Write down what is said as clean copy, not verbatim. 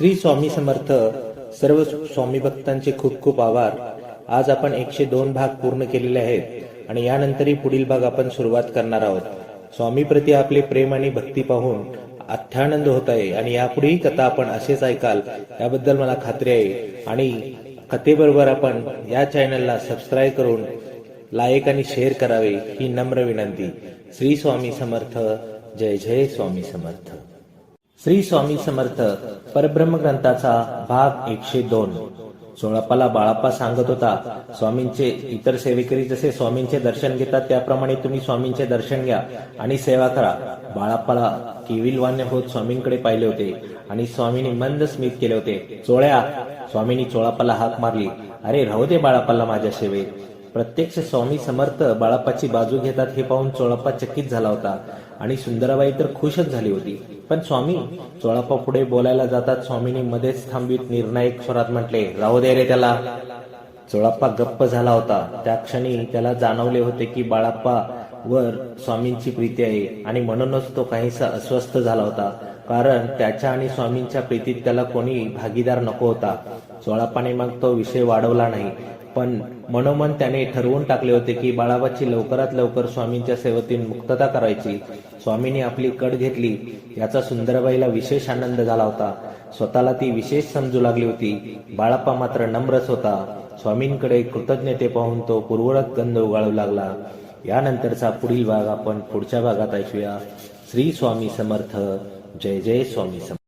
श्री स्वामी समर्थ. सर्व स्वामी भक्तांचे खूप खूप आभार. आज आपण 102 भाग पूर्ण केलेले आहेत आणि यानंतरही पुढील भाग आपण सुरुवात करणार आहोत. स्वामी प्रति आपले प्रेम आणि भक्ती पाहून अत्यानंद होत आहे आणि यापुढेही कथा आपण असेच ऐकाल याबद्दल मला खात्री आहे. आणि कथेबरोबर आपण या चॅनलला सबस्क्राईब करून लाईक आणि शेअर करावे ही नम्र विनंती. श्री स्वामी समर्थ. जय जय स्वामी समर्थ. श्री स्वामी समर्थ परब्रह्म ग्रंथाचा भाग 102. चोळप्पाला बाळप्पा सांगत होता, स्वामींचे इतर सेवेकरी जसे स्वामींचे दर्शन घेतात त्याप्रमाणे तुम्ही स्वामींचे दर्शन घ्या आणि सेवा करा. बाळप्पाला केविलवाण्य होत स्वामींकडे पाहिले होते आणि स्वामींनी मंद स्मित केले होते. चोळ्या. स्वामींनी चोळप्पाला हाक मारली. अरे राहू दे बाळप्पाला माझ्या सेवेत. प्रत्यक्ष स्वामी समर्थ बाळप्पाची बाजू घेतात हे पाहून चोळप्पा चकित झाला होता आणि सुंदराबाई तर खुशच झाली होती. पण स्वामी. चोळप्पा पुढे बोलायला जातात स्वामींनी मध्येच थांबित निर्णायक स्वरात म्हटले, राहू दे रे त्याला. चोळप्पा गप्प झाला होता. त्या क्षणी त्याला जाणवले होते की बाळप्पा वर स्वामींची प्रीती आहे आणि म्हणूनच तो काहीसा अस्वस्थ झाला होता, कारण त्याच्या आणि स्वामींच्या प्रीतीत त्याला कोणी भागीदार नको होता. चोळप्पाने मग तो विषय वाढवला नाही, पण मनोमन त्याने ठरवून टाकले होते की बाळाबाची लवकरात लवकर स्वामींच्या सेवेतून मुक्तता करायची. स्वामींनी आपली कड घेतली याचा सुंदराबाईला विशेष आनंद झाला होता. स्वतःला ती विशेष समजू लागली होती. बाळप्पा मात्र नम्रच होता. स्वामींकडे कृतज्ञते पाहून तो पूर्ववत गंध उगाळू लागला. यानंतरचा पुढील भाग आपण पुढच्या भागात ऐकूया. श्री स्वामी समर्थ. जय जय स्वामी समर्थ.